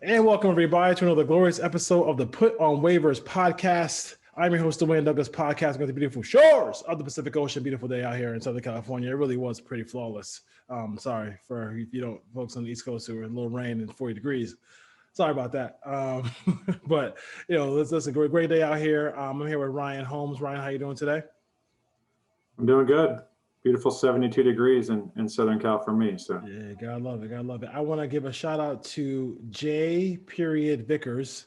And welcome everybody to another glorious episode of the Put On Waivers podcast. I'm your host, Dwayne Douglas, podcast on the beautiful shores of the Pacific Ocean. Beautiful day out here in Southern California. It really was pretty flawless. Sorry for folks on the East Coast who are in a little rain and 40 degrees. Sorry about that. But it's a great day out here. I'm here with Ryan Holmes. Ryan, how you doing today? I'm doing good. Beautiful 72 degrees in Southern Cal for me. So yeah, gotta love it. I want to give a shout out to J. Vickers.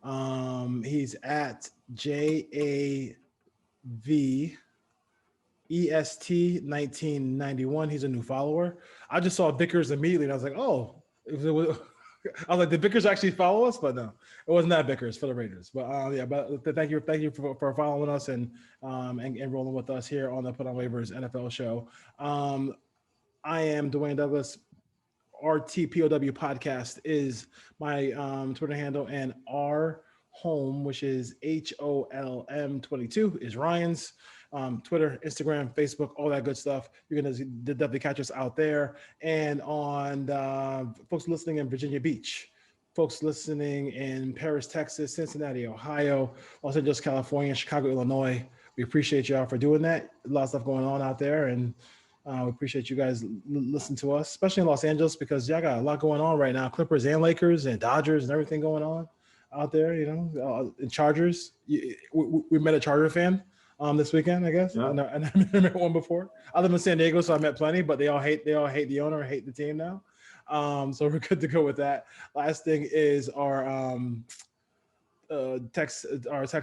He's at JAVEST1991. He's a new follower. I just saw Vickers immediately, and I was like, oh, I was like, did Vickers actually follow us? But no, it wasn't that Vickers for the Raiders. But but thank you for following us and rolling with us here on the Put On Waivers NFL show. I am Dwayne Douglas. RTPOW podcast is my Twitter handle, and R Home, which is HOLM22, is Ryan's. Twitter, Instagram, Facebook, all that good stuff. You're going to definitely catch us out there. And on folks listening in Virginia Beach, folks listening in Paris, Texas, Cincinnati, Ohio, Los Angeles, California, Chicago, Illinois. We appreciate y'all for doing that. A lot of stuff going on out there. And we appreciate you guys listening to us, especially in Los Angeles, because y'all got a lot going on right now. Clippers and Lakers and Dodgers and everything going on out there, and Chargers. We met a Charger fan this weekend, I guess. Yeah. I never met one before. I live in San Diego, so I met plenty, but they all hate the owner, hate the team now. So we're good to go with that. Last thing is our text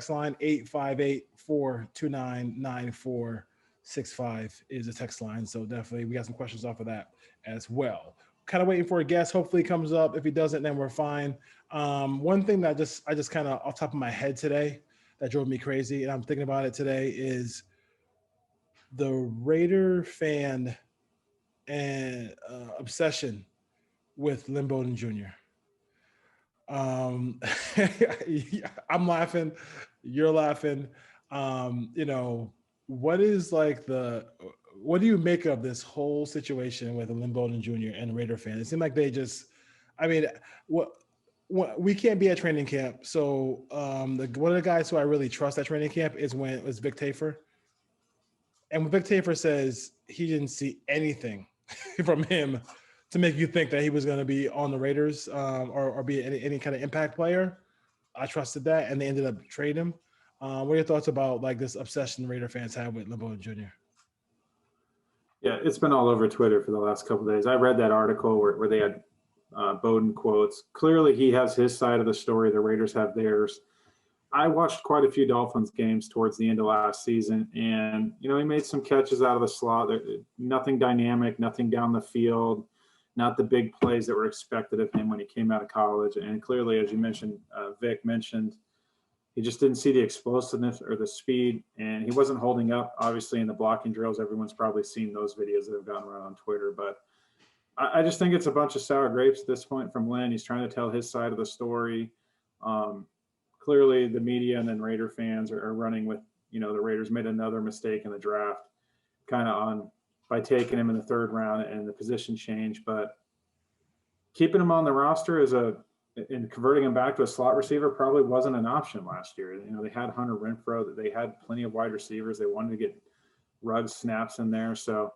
line 858-429-9465 is a text line. So definitely we got some questions off of that as well. Kind of waiting for a guest. Hopefully he comes up. If he doesn't, then we're fine. One thing that I just kind of off the top of my head today that drove me crazy, and I'm thinking about it today, is the Raider fan and obsession with Lynn Bowden Jr. I'm laughing, you're laughing. What do you make of this whole situation with Lynn Bowden Jr. and Raider fan? It seemed like they just, we can't be at training camp. So one of the guys who I really trust at training camp is Vic Tafur. And when Vic Tafur says he didn't see anything from him to make you think that he was going to be on the Raiders or be any kind of impact player, I trusted that, and they ended up trading him. What are your thoughts about this obsession Raider fans have with Lynn Bowden Jr.? Yeah, it's been all over Twitter for the last couple of days. I read that article where they had Bowden quotes. Clearly, he has his side of the story. The Raiders have theirs. I watched quite a few Dolphins games towards the end of last season, and he made some catches out of the slot. Nothing dynamic, nothing down the field, not the big plays that were expected of him when he came out of college. And clearly, as you mentioned, Vic mentioned, he just didn't see the explosiveness or the speed, and he wasn't holding up, obviously, in the blocking drills. Everyone's probably seen those videos that have gone around on Twitter. But I just think it's a bunch of sour grapes at this point from Lynn. He's trying to tell his side of the story. Clearly, the media and then Raider fans are running with, the Raiders made another mistake in the draft by taking him in the third round and the position change. But keeping him on the roster and converting him back to a slot receiver probably wasn't an option last year. They had Hunter Renfrow, they had plenty of wide receivers. They wanted to get Ruggs snaps in there. So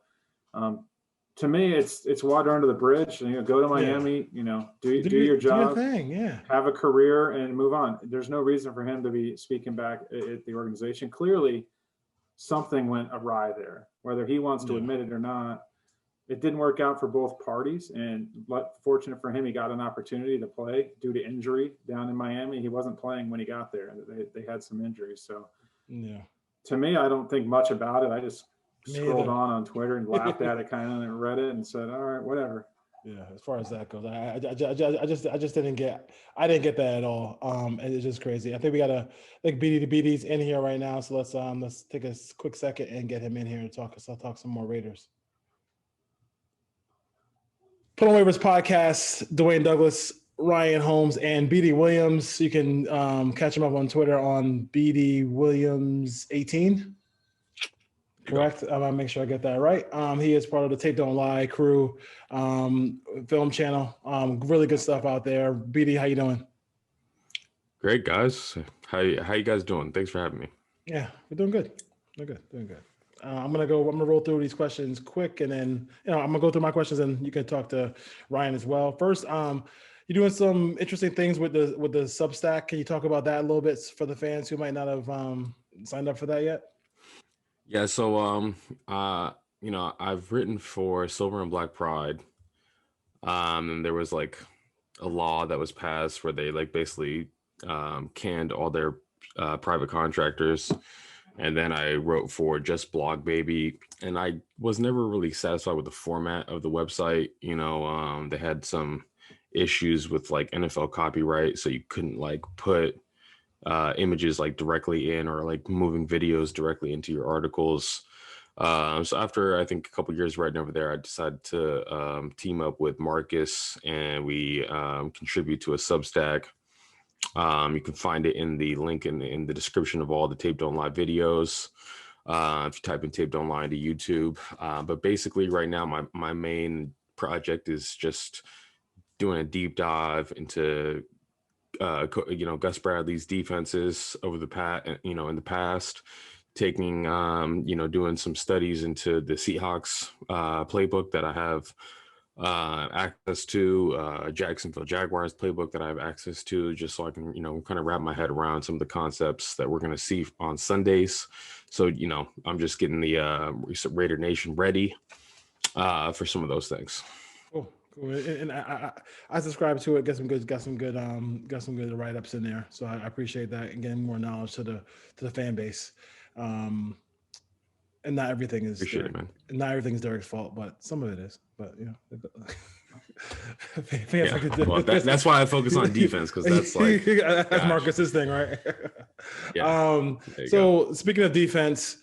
to me, it's water under the bridge. Go to Miami, do your job, do your thing, yeah. Have a career and move on. There's no reason for him to be speaking back at the organization. Clearly something went awry there, whether he wants to admit it or not. It didn't work out for both parties, and fortunate for him, he got an opportunity to play due to injury down in Miami. He wasn't playing when he got there. They had some injuries. So to me, I don't think much about it. I just scrolled on Twitter and laughed at it kind of and read it and said, all right, whatever. Yeah, as far as that goes, I just didn't get that at all. And it's just crazy. I think we got BD's in here right now, so let's take a quick second and get him in here and talk some more Raiders. Put On Waivers podcast, Dwayne Douglas, Ryan Holmes, and BD Williams. You can catch him up on Twitter on BD Williams 18. Correct. I'm gonna make sure I get that right. He is part of the Tape Don't Lie crew, film channel. Really good stuff out there. BD, how you doing? Great, guys. How you guys doing? Thanks for having me. Yeah, we're doing good. We're good. Doing good. I'm gonna roll through these questions quick, and then I'm gonna go through my questions, and you can talk to Ryan as well. First, you're doing some interesting things with the Substack. Can you talk about that a little bit for the fans who might not have signed up for that yet? Yeah, so I've written for Silver and Black Pride. And there was like a law that was passed where they like basically canned all their private contractors. And then I wrote for Just Blog Baby, and I was never really satisfied with the format of the website. They had some issues with like NFL copyright, so you couldn't like put images like directly in or like moving videos directly into your articles. So after I think a couple years writing over there, I decided to team up with Marcus, and we contribute to a Substack. You can find it in the link in the description of all the Tape Don't Lie videos. If you type in Tape Don't Lie into YouTube. But basically right now, my main project is just doing a deep dive into Gus Bradley's defenses over the past, in the past, taking, doing some studies into the Seahawks playbook that I have access to, Jacksonville Jaguars playbook that I have access to, just so I can, kind of wrap my head around some of the concepts that we're going to see on Sundays. So, I'm just getting the Raider Nation ready for some of those things. Cool. And I subscribe to it. Got some good write-ups in there. So I appreciate that and getting more knowledge to the fan base. And not everything is Appreciate it, man. Not everything's Derek's fault, but some of it is. But that's why I focus on defense, because that's like that's Marcus's thing, right? Yeah. So speaking of defense,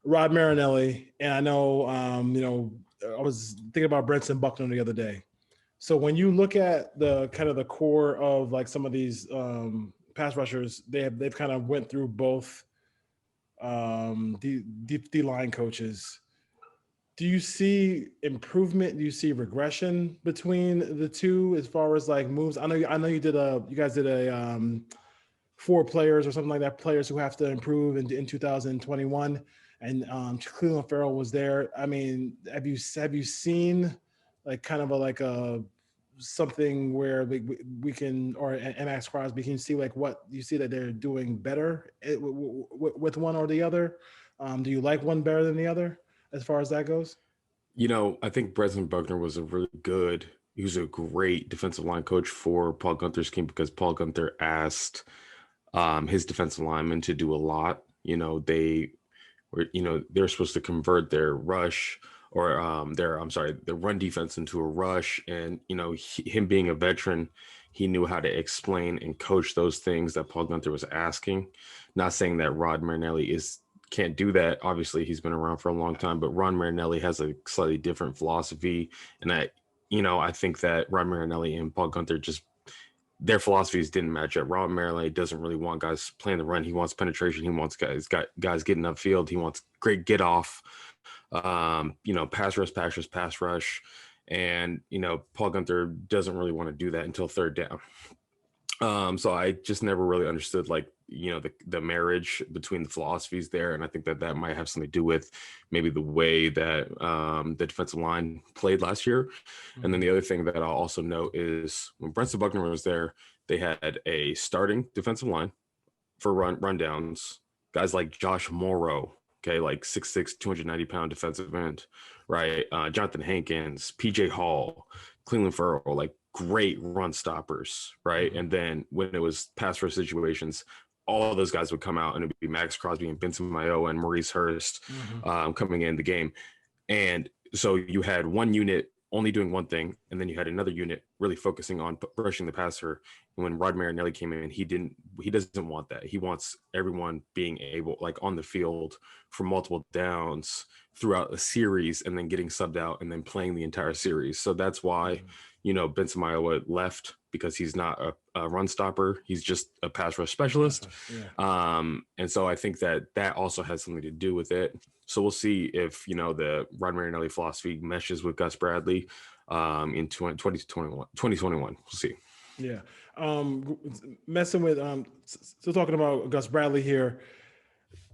Rod Marinelli, and I know I was thinking about Brenton Buckner the other day. So when you look at the kind of the core of like some of these pass rushers, they've kind of went through both D line coaches. Do you see improvement? Do you see regression between the two as far as like moves? I know you guys did a 4 players or something like that, players who have to improve in 2021, and Cleveland Farrell was there. I mean, have you seen like kind of a something where we can, or Max Crosby, can you see like what you see that they're doing better with one or the other? Do you like one better than the other as far as that goes? I think Brenton Buckner was he was a great defensive line coach for Paul Gunther's team, because Paul Gunther asked his defensive linemen to do a lot. They were, they're supposed to convert their rush or their run defense into a rush. And, him being a veteran, he knew how to explain and coach those things that Paul Gunther was asking. Not saying that Rod Marinelli can't do that. Obviously, he's been around for a long time, but Rod Marinelli has a slightly different philosophy. And I think that Rod Marinelli and Paul Gunther their philosophies didn't match up. Rod Marinelli doesn't really want guys playing the run. He wants penetration. He wants guys getting upfield. He wants great get off, pass rush. And, Paul Gunther doesn't really want to do that until third down. So I just never really understood the marriage between the philosophies there. And I think that might have something to do with maybe the way that the defensive line played last year. Mm-hmm. And then the other thing that I'll also note is when Brenton Buckner was there, they had a starting defensive line for rundowns, guys like Josh Morrow, okay, like 6'6", 290-pound defensive end, right? Jonathan Hankins, PJ Hall, Cleveland Farrell, like great run stoppers, right? Mm-hmm. And then when it was pass rush situations, all those guys would come out, and it would be Max Crosby and Benson Mayowa and Maurice Hurst coming in the game. And so you had one unit only doing one thing, and then you had another unit really focusing on rushing the passer. And when Rod Marinelli came in, he doesn't want that. He wants everyone being able, like, on the field for multiple downs throughout a series, and then getting subbed out and then playing the entire series. So that's why, Benson Mayowa left, because he's not a run stopper. He's just a pass rush specialist. Yeah. And so I think that also has something to do with it. So we'll see if, the Rod Marinelli philosophy meshes with Gus Bradley in 2021. We'll see. Yeah. Messing with still talking about Gus Bradley here.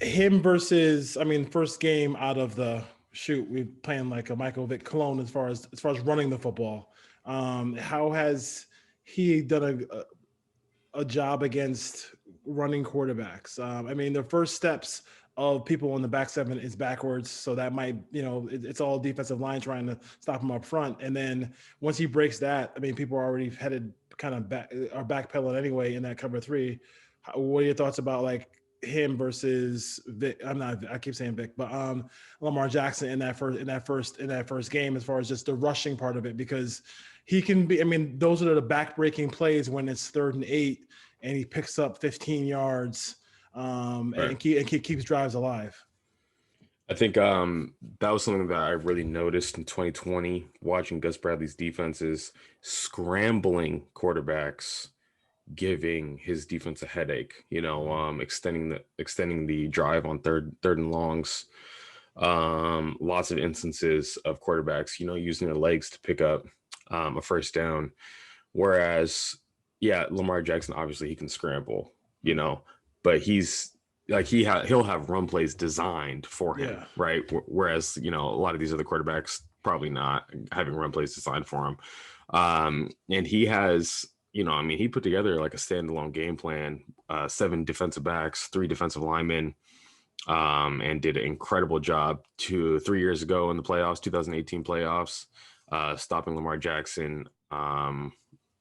Him versus, first game out of the shoot, we're playing like a Michael Vick clone as far as running the football. How has he done a job against running quarterbacks? The first steps of people on the back seven is backwards, so that might, it's all defensive line trying to stop him up front. And then once he breaks that, people are already headed kind of back, are backpedaling anyway in that cover three. What are your thoughts about like him versus Vic? I keep saying Vic, but Lamar Jackson in that first game, as far as just the rushing part of it, because he can be, those are the back-breaking plays when it's 3rd and 8 and he picks up 15 yards right. and keeps drives alive. I think that was something that I really noticed in 2020, watching Gus Bradley's defenses scrambling quarterbacks, giving his defense a headache, extending the drive on third and longs. Lots of instances of quarterbacks, using their legs to pick up a first down. Whereas, Lamar Jackson, obviously he can scramble, but he's like, he'll have run plays designed for him. Right. Whereas, a lot of these other quarterbacks probably not having run plays designed for him. And he has, he put together like a standalone game plan, 7 defensive backs, 3 defensive linemen, and did an incredible job 3 years ago in the playoffs, 2018 playoffs, stopping Lamar Jackson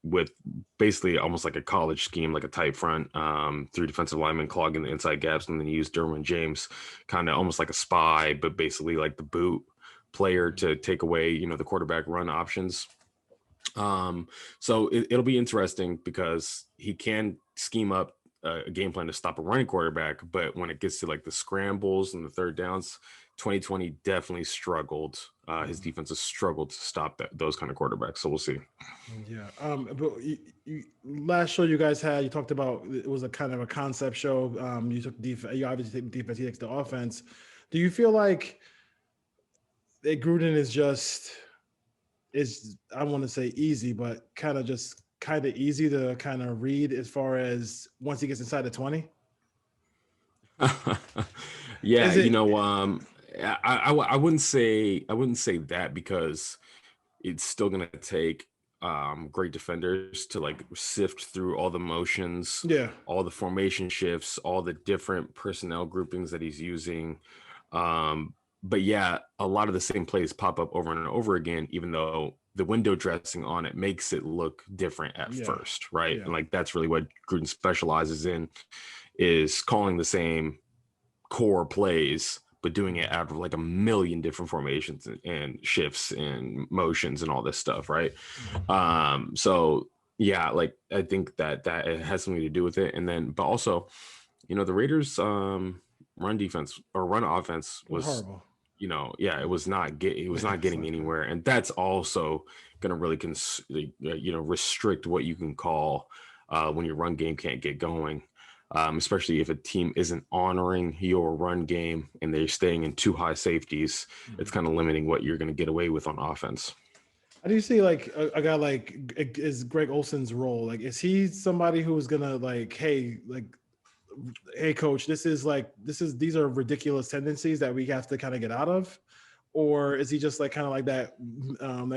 with basically almost like a college scheme, like a tight front, 3 defensive linemen clogging the inside gaps, and then use Derwin James kind of almost like a spy, but basically like the boot player to take away, the quarterback run options. So it'll be interesting because he can scheme up a game plan to stop a running quarterback, but when it gets to like the scrambles and the third downs, 2020 definitely struggled. His defense has struggled to stop those kind of quarterbacks. So we'll see. Yeah. But last show you guys had, you talked about, it was a kind of a concept show. You took defense. You obviously take the defense. He takes the offense. Do you feel like Gruden is I want to say easy, but kind of easy to kind of read as far as once he gets inside the 20? Yeah, I wouldn't say that, because it's still going to take great defenders to like sift through all the motions, all the formation shifts, all the different personnel groupings that he's using. But a lot of the same plays pop up over and over again, even though the window dressing on it makes it look different at first, right? Yeah. And like that's really what Gruden specializes in, is calling the same core plays, but doing it out of like a million different formations and shifts and motions and all this stuff, right? So like I think that it has something to do with it. And then, but also, the Raiders run defense or run offense was horrible. It was not getting anywhere, and that's also going to really restrict what you can call when your run game can't get going, especially if a team isn't honoring your run game and they're staying in too high safeties. It's kind of limiting what you're going to get away with on offense. How do you see like a guy like is Greg Olson's role? Like, is he somebody who's gonna like, hey coach, these are ridiculous tendencies that we have to kind of get out of? Or is he just like kind of like that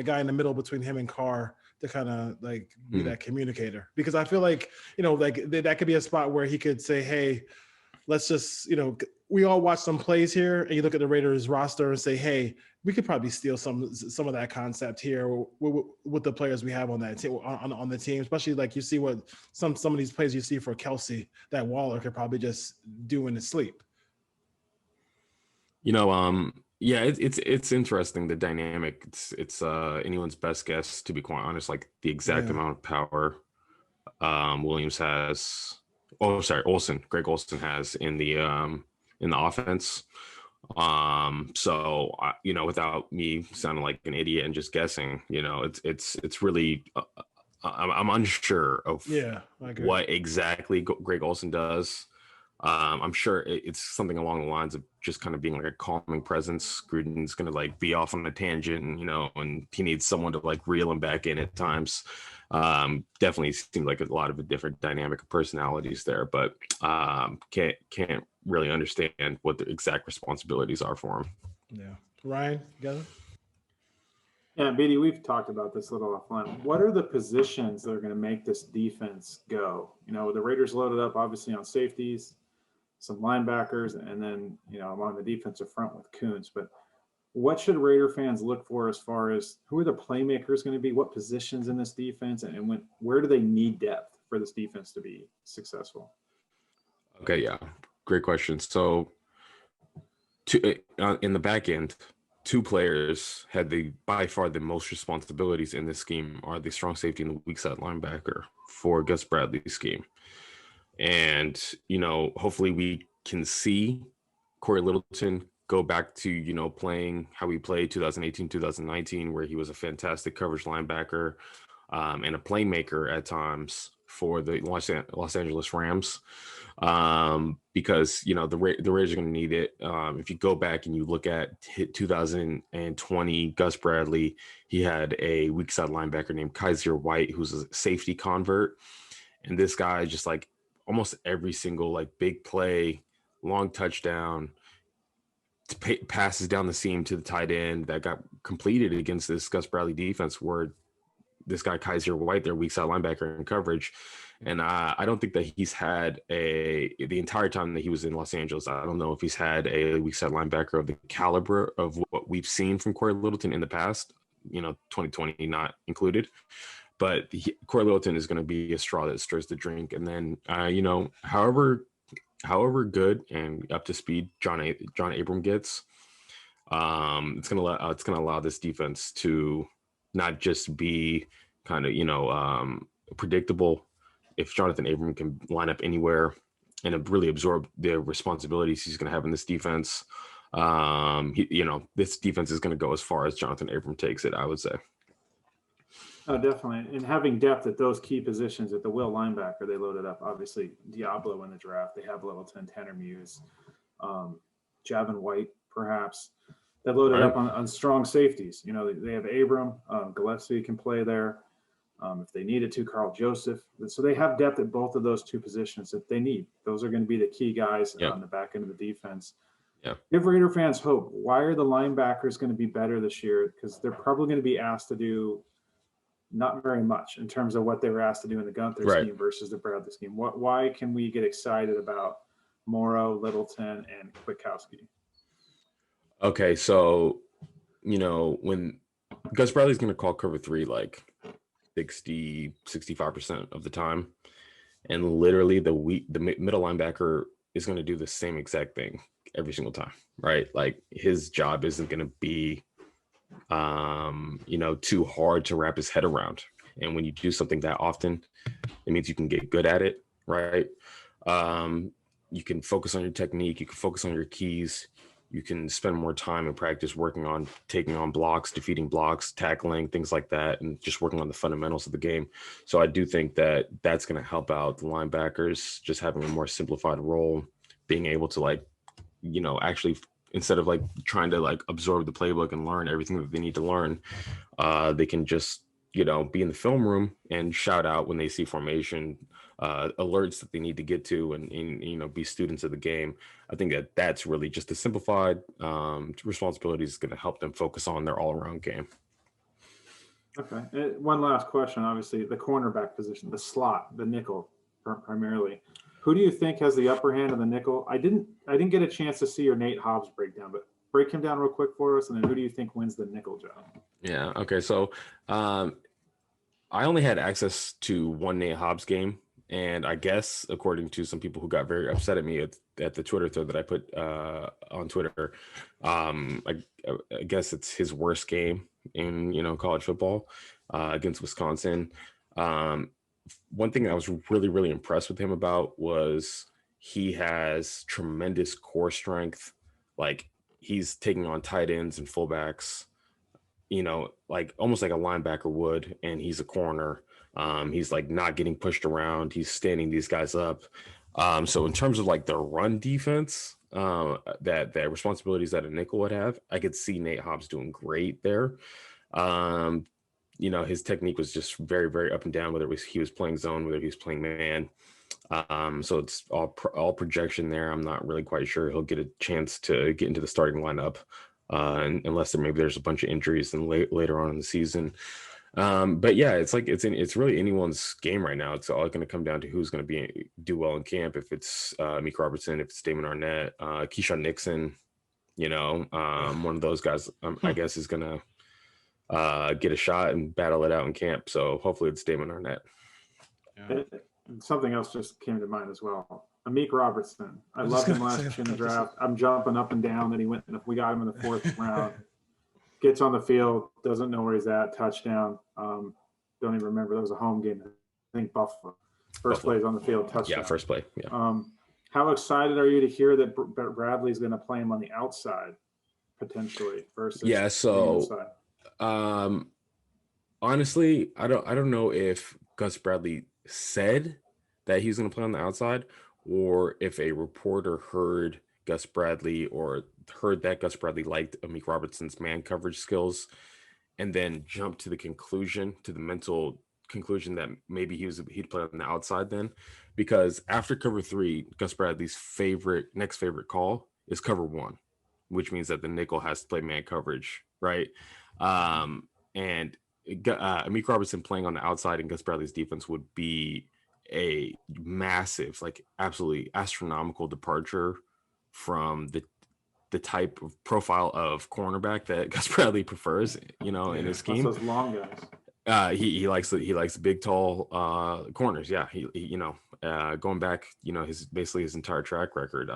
guy in the middle between him and Carr to kind of like be that communicator? Because I feel like, that could be a spot where he could say, hey, let's just, we all watch some plays here, and you look at the Raiders roster and say, hey, we could probably steal some of that concept here with the players we have on that team, on the team, especially like you see what some of these plays you see for Kelsey that Waller could probably just do in his sleep. It's interesting, the dynamic. It's anyone's best guess, to be quite honest, like the exact amount of power Greg Olson has in the offense. So without me sounding like an idiot and just guessing, it's really I'm unsure of what exactly Greg Olson does. I'm sure it's something along the lines of just kind of being like a calming presence. Gruden's going to like be off on a tangent, and and he needs someone to like reel him back in at times. Definitely seemed like a lot of a different dynamic of personalities there, but can't really understand what the exact responsibilities are for him. Yeah, Ryan, you got it? Yeah, BD, we've talked about this a little offline. What are the positions that are going to make this defense go? The Raiders loaded up obviously on safeties, some linebackers, and then along the defensive front with Coons. But what should Raider fans look for as far as who are the playmakers going to be? What positions in this defense, and where do they need depth for this defense to be successful? Okay, yeah, great question. So, in the back end, two players had by far the most responsibilities in this scheme are the strong safety and the weak side linebacker for Gus Bradley's scheme. And, hopefully we can see Corey Littleton go back to, playing how he played 2018, 2019, where he was a fantastic coverage linebacker and a playmaker at times for the Los Angeles Rams. Because the Raiders are going to need it. If you go back and you look at 2020, Gus Bradley, he had a weak side linebacker named Kaiser White, who's a safety convert, and this guy just like almost every single like big play, long touchdown, passes down the seam to the tight end that got completed against this Gus Bradley defense, where this guy Kaiser White, their weak side linebacker in coverage. And I don't think that he's had the entire time that he was in Los Angeles, I don't know if he's had a weak side linebacker of the caliber of what we've seen from Corey Littleton in the past, 2020 not included. But Corey Littleton is going to be a straw that stirs the drink. And then, however good and up to speed John Abram gets, it's going to allow this defense to not just be kind of, predictable. If Jonathan Abram can line up anywhere and really absorb the responsibilities he's going to have in this defense, this defense is going to go as far as Jonathan Abram takes it, I would say. Oh, definitely. And having depth at those key positions at the will linebacker, they loaded up, obviously, Diablo in the draft. They have Littleton, Tanner Muse, Javin White, perhaps. They loaded up on strong safeties. They have Abram, Gillespie can play there. If they needed to, Carl Joseph. So they have depth at both of those two positions that they need. Those are going to be the key guys on the back end of the defense. Yeah. Give Raider fans hope. Why are the linebackers going to be better this year? Because they're probably going to be asked to do not very much in terms of what they were asked to do in the Gunther scheme versus the Bradley scheme. Why can we get excited about Morrow, Littleton, and Kwiatkowski? Okay, so, when Gus Bradley's going to call cover 3 like 65% of the time, and literally the middle linebacker is going to do the same exact thing every single time, right? Like his job isn't going to be too hard to wrap his head around, and when you do something that often, it means you can get good at it, right? You can focus on your technique, you can focus on your keys, you can spend more time in practice working on taking on blocks, defeating blocks, tackling, things like that, and just working on the fundamentals of the game. So I do think that that's going to help out the linebackers, just having a more simplified role, being able to actually, instead of trying to absorb the playbook and learn everything that they need to learn, they can just, be in the film room and shout out when they see formation, alerts that they need to get to, and be students of the game. I think that that's really just a simplified responsibility is going to help them focus on their all-around game. Okay. One last question. Obviously, the cornerback position, the slot, the nickel primarily. Who do you think has the upper hand of the nickel? I didn't get a chance to see your Nate Hobbs breakdown, but break him down real quick for us, and then who do you think wins the nickel job? Yeah. Okay. So I only had access to one Nate Hobbs game. And I guess, according to some people who got very upset at me at the Twitter thread that I put on Twitter, I guess it's his worst game in college football against Wisconsin. One thing I was really, really impressed with him about was he has tremendous core strength. Like he's taking on tight ends and fullbacks, almost like a linebacker would, and he's a corner. He's not getting pushed around. He's standing these guys up. So in terms of like the run defense, that responsibilities that a nickel would have, I could see Nate Hobbs doing great there. Um, his technique was just very, very up and down, whether he was playing zone, whether he was playing man. So it's all projection there. I'm not really quite sure he'll get a chance to get into the starting lineup, unless there's a bunch of injuries and later on in the season. But yeah, it's really anyone's game right now. It's all going to come down to who's going to do well in camp. If it's Meek Robertson, if it's Damon Arnett, Keyshawn Nixon, one of those guys, I guess is going to get a shot and battle it out in camp. So hopefully it's Damon Arnett. Yeah. Something else just came to mind as well. Amik Robertson. I loved him last year in the draft. I'm jumping up and down that we got him in the 4th round. Gets on the field, doesn't know where he's at, touchdown. Don't even remember. That was a home game. I think Buffalo. First play is on the field, touchdown. Yeah, first play. Yeah. How excited are you to hear that Bradley's going to play him on the outside potentially versus inside? Honestly, I don't know if Gus Bradley said that he's going to play on the outside, or if a reporter heard Gus Bradley or heard that Gus Bradley liked Amik Robertson's man coverage skills, and then jumped to the mental conclusion that maybe he'd play on the outside then, because after cover 3, Gus Bradley's next favorite call is cover 1, which means that the nickel has to play man coverage, right? And Amik Robertson playing on the outside in Gus Bradley's defense would be a massive, like absolutely astronomical departure from the type of profile of cornerback that Gus Bradley prefers, in his scheme. Those long guys. He likes the big, tall corners. Yeah, going back, his entire track record.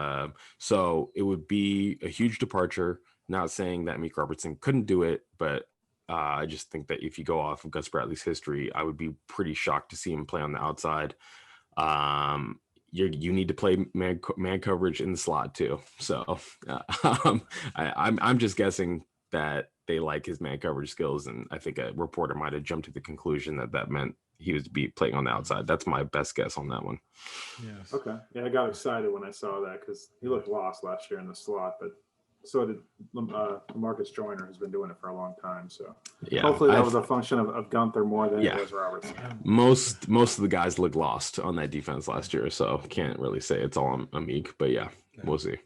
So it would be a huge departure. Not saying that Amik Robertson couldn't do it, but I just think that if you go off of Gus Bradley's history, I would be pretty shocked to see him play on the outside. You need to play man coverage in the slot too. So I'm just guessing that they like his man coverage skills, and I think a reporter might have jumped to the conclusion that meant he was to be playing on the outside. That's my best guess on that one. Yes. Okay. Yeah, I got excited when I saw that because he looked lost last year in the slot, but so did Marcus Joyner, who's been doing it for a long time. So yeah, hopefully that was a function of Gunther more than it was Robertson. Most of the guys looked lost on that defense last year, so can't really say it's all Amik, but we'll see.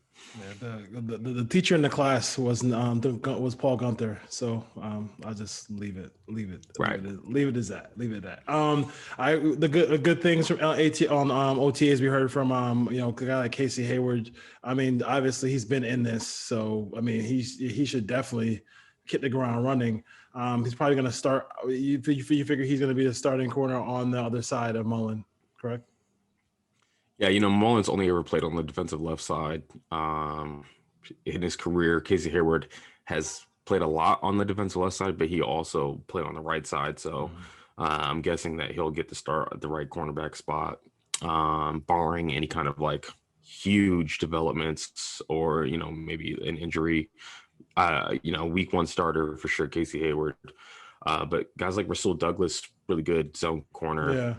Yeah, the teacher in the class was Paul Gunther, so I'll just leave it right. Leave it as that. Leave it at that. The good things from OTAs we heard from a guy like Casey Hayward. I mean, obviously he's been in this, so I mean he should definitely hit the ground running. He's probably going to start. You figure he's going to be the starting corner on the other side of Mullen, correct? Yeah, Mullen's only ever played on the defensive left side. In his career, Casey Hayward has played a lot on the defensive left side, but he also played on the right side. So I'm guessing that he'll get to start at the right cornerback spot, barring any kind of like huge developments or, maybe an injury. Week 1 starter for sure, Casey Hayward. But guys like Rasul Douglas, really good zone corner.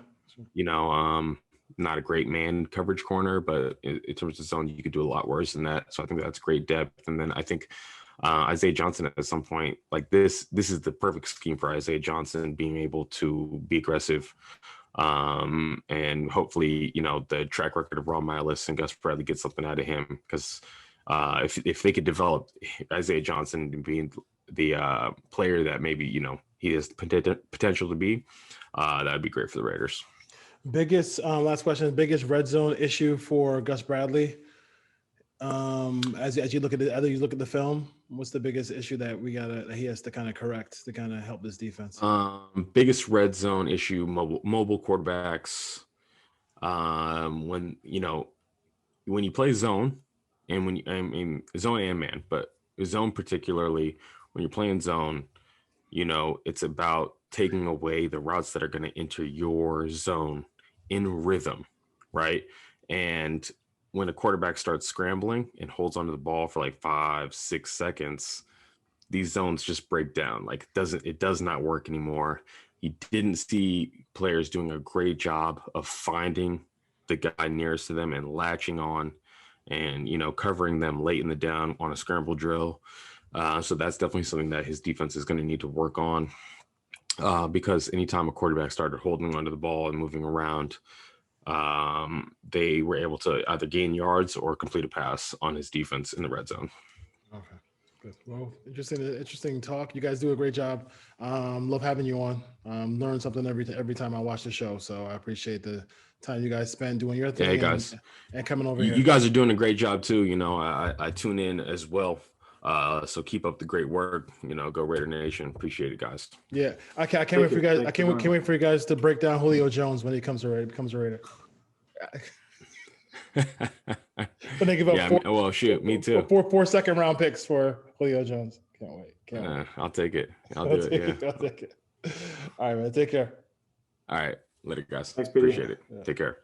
Yeah. Not a great man coverage corner, but in terms of zone, you could do a lot worse than that. So I think that's great depth. And then I think Isaiah Johnson at some point, like this is the perfect scheme for Isaiah Johnson, being able to be aggressive. And hopefully, the track record of Rob Miles and Gus Bradley get something out of him, because if they could develop Isaiah Johnson being the player that maybe, he has potential to be, that would be great for the Raiders. Last question, biggest red zone issue for Gus Bradley. As you look at the film, what's the biggest issue that he has to kind of correct to kind of help this defense? Biggest red zone issue, mobile quarterbacks. When you play zone, and zone and man, but zone particularly, when you're playing zone, it's about taking away the routes that are going to enter your zone in rhythm, right? And when a quarterback starts scrambling and holds onto the ball for like 5-6 seconds, these zones just break down. Like it does not work anymore. You didn't see players doing a great job of finding the guy nearest to them and latching on and, covering them late in the down on a scramble drill. So that's definitely something that his defense is going to need to work on, because anytime a quarterback started holding onto the ball and moving around, they were able to either gain yards or complete a pass on his defense in the red zone. Okay. Good. Well, interesting talk. You guys do a great job. Love having you on. Learn something every time I watch the show. So I appreciate the time you guys spend doing your thing. Hey guys, and coming over here. You guys are doing a great job too. I tune in as well. So keep up the great work. Go Raider Nation. Appreciate it, guys. Yeah, I can't wait for you guys. Can't wait for you guys to break down Julio Jones when he becomes a Raider. When they give up me too. Four second round picks for Julio Jones. Can't wait. I'll take it. I'll take it. All right, man. Take care. All right. Later, guys. Thanks, Peter. Appreciate it. Yeah. Take care.